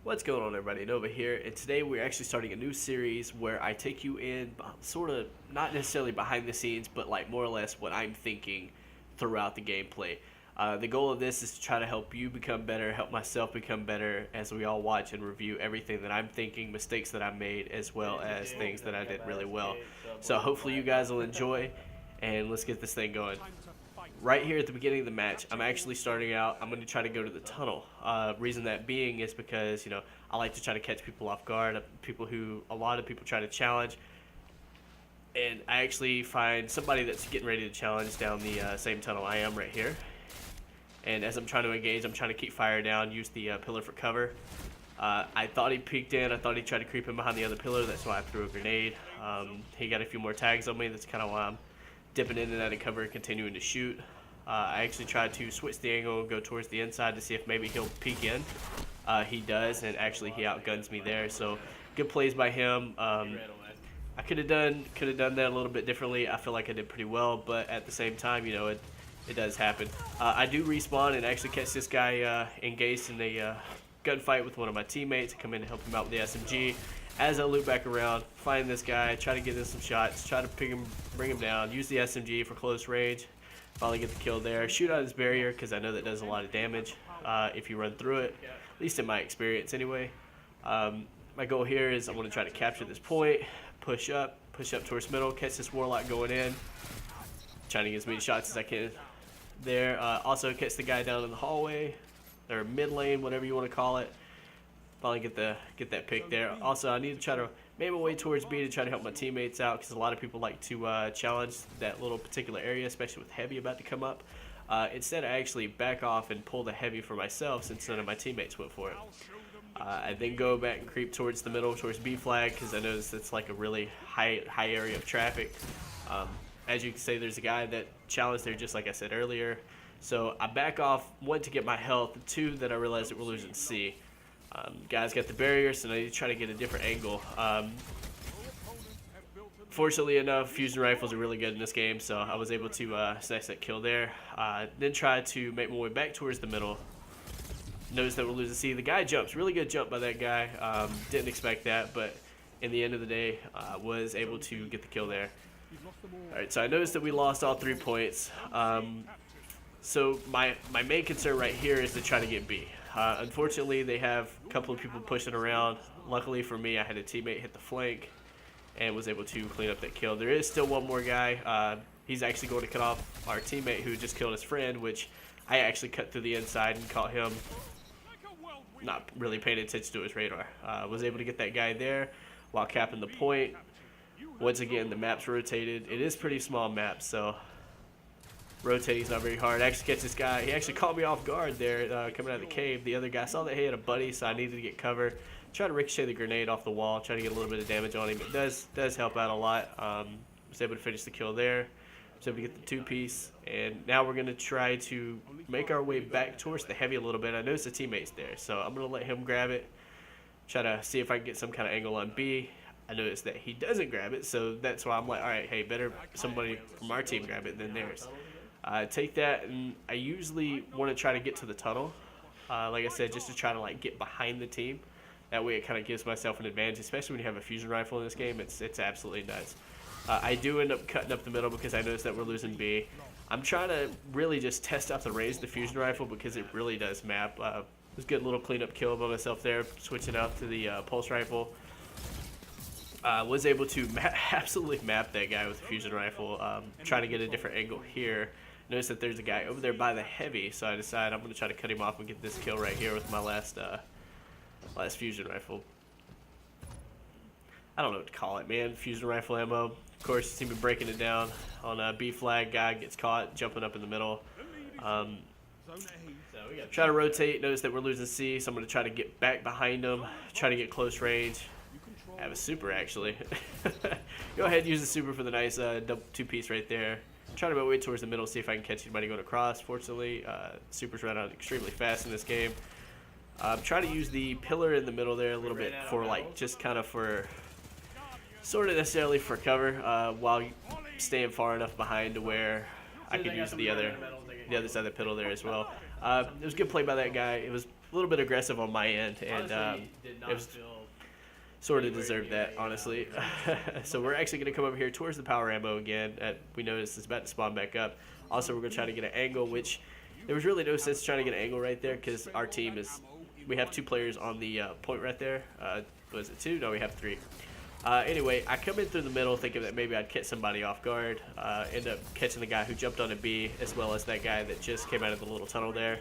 What's going on, everybody? Nova here, and today we're actually starting a new series where I take you in sort of not necessarily behind the scenes, but like more or less what I'm thinking throughout the gameplay. The goal of this is to try to help you become better, help myself become better as we all watch and review everything that I'm thinking, mistakes that I made, as well as things that I did really well. So hopefully you guys will enjoy, and let's get this thing going. Right here at the beginning of the match, I'm actually starting out. I'm going to try to go to the tunnel. Reason that being is because, I like to try to catch people off guard, a lot of people try to challenge. And I actually find somebody that's getting ready to challenge down the same tunnel I am right here. And as I'm trying to engage, I'm trying to keep fire down, use the pillar for cover. I thought he peeked in. I thought he tried to creep in behind the other pillar. That's why I threw a grenade. He got a few more tags on me. That's kind of why I'm dipping in and out of cover and continuing to shoot. I actually tried to switch the angle and go towards the inside to see if maybe he'll peek in. He does, and actually he outguns me there. So good plays by him. I could have done that a little bit differently. I feel like I did pretty well, but at the same time, it does happen. I do respawn and actually catch this guy engaged in a gunfight with one of my teammates. I come in to help him out with the SMG. As I loop back around, find this guy, try to get in some shots, try to bring him down, use the SMG for close range, finally get the kill there. Shoot out his barrier because I know that does a lot of damage if you run through it, at least in my experience anyway. My goal here is I want to try to capture this point, push up towards middle, catch this warlock going in, trying to get as many shots as I can there. Also catch the guy down in the hallway, or mid lane, whatever you want to call it. Finally get that pick there. Also, I need to try to make my way towards B to try to help my teammates out because a lot of people like to challenge that little particular area, especially with heavy about to come up. Instead, I actually back off and pull the heavy for myself since none of my teammates went for it. I then go back and creep towards the middle, towards B flag, because I notice it's like a really high area of traffic. As you can see, there's a guy that challenged there, just like I said earlier. So I back off, one, to get my health, two, that I realized that we're losing C. Guys got the barrier, so now I need to try to get a different angle. Fortunately enough, fusion rifles are really good in this game, so I was able to snatch that kill there. Then try to make my way back towards the middle. Notice that we're losing C. The guy jumps. Really good jump by that guy. Didn't expect that, but in the end of the day, was able to get the kill there. Alright, so I noticed that we lost all 3 points. So my main concern right here is to try to get B. Unfortunately, they have a couple of people pushing around. Luckily for me, I had a teammate hit the flank and was able to clean up that kill. There is still one more guy. He's actually going to cut off our teammate who just killed his friend, which I actually cut through the inside and caught him not really paying attention to his radar. Was able to get that guy there while capping the point. Once again, the map's rotated. It is pretty small map, so rotating's not very hard. I actually catch this guy. He actually caught me off guard there coming out of the cave. The other guy saw that he had a buddy, so I needed to get cover. Try to ricochet the grenade off the wall, try to get a little bit of damage on him. It does help out a lot. Was able to finish the kill there. Was able to get the 2-piece. And now we're going to try to make our way back towards the heavy a little bit. I noticed the teammate's there, so I'm going to let him grab it. Try to see if I can get some kind of angle on B. I noticed that he doesn't grab it, so that's why I'm like, alright, hey, better somebody from our team grab it than theirs. Take that, and I usually want to try to get to the tunnel, like I said, just to try to like get behind the team. That way it kind of gives myself an advantage, especially when you have a fusion rifle in this game. It's absolutely nuts. I do end up cutting up the middle because I noticed that we're losing B. I'm trying to really just test out the range of the fusion rifle because it really does map. It was a good little cleanup kill by myself there, switching out to the pulse rifle. Was able to absolutely map that guy with the fusion rifle. Trying to get a different angle here. Notice that there's a guy over there by the heavy, so I decide I'm going to try to cut him off and get this kill right here with my last fusion rifle. I don't know what to call it, man. Fusion rifle ammo. Of course, you see me breaking it down on a B flag. Guy gets caught jumping up in the middle. Try to rotate. Notice that we're losing C, so I'm going to try to get back behind him. Try to get close range. I have a super, actually. Go ahead and use the super for the nice double 2-piece right there. Trying to make my way towards the middle, see if I can catch anybody going across. Fortunately, supers run out extremely fast in this game. Try to use the pillar in the middle there a little bit for like just kind of for sort of necessarily for cover while staying far enough behind to where I could use the other side of the pillar there as well. It was a good play by that guy. It was little bit aggressive on my end, and it was sort of deserved that, honestly. So we're actually going to come over here towards the power ammo again. We noticed it's about to spawn back up. Also, we're going to try to get an angle, which there was really no sense trying to get an angle right there because our team is, we have 2 players on the point right there. Was it 2? No, we have 3. Anyway, I come in through the middle thinking that maybe I'd catch somebody off guard. End up catching the guy who jumped on a B, as well as that guy that just came out of the little tunnel there.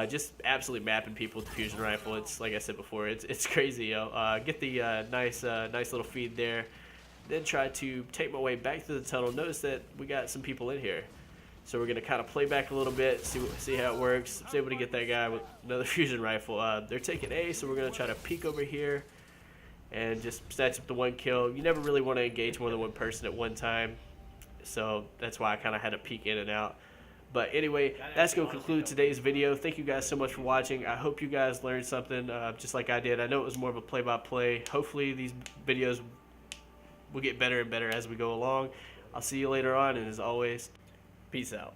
Just absolutely mapping people with the fusion rifle. It's like I said before, it's crazy, yo. Get the nice little feed there. Then try to take my way back through the tunnel. Notice that we got some people in here. So we're going to kind of play back a little bit, see how it works. I was able to get that guy with another fusion rifle. They're taking A, so we're going to try to peek over here and just snatch up the 1 kill. You never really want to engage more than 1 person at one time. So that's why I kind of had to peek in and out. But anyway, that's going to conclude today's video. Thank you guys so much for watching. I hope you guys learned something just like I did. I know it was more of a play-by-play. Hopefully these videos will get better and better as we go along. I'll see you later on, and as always, peace out.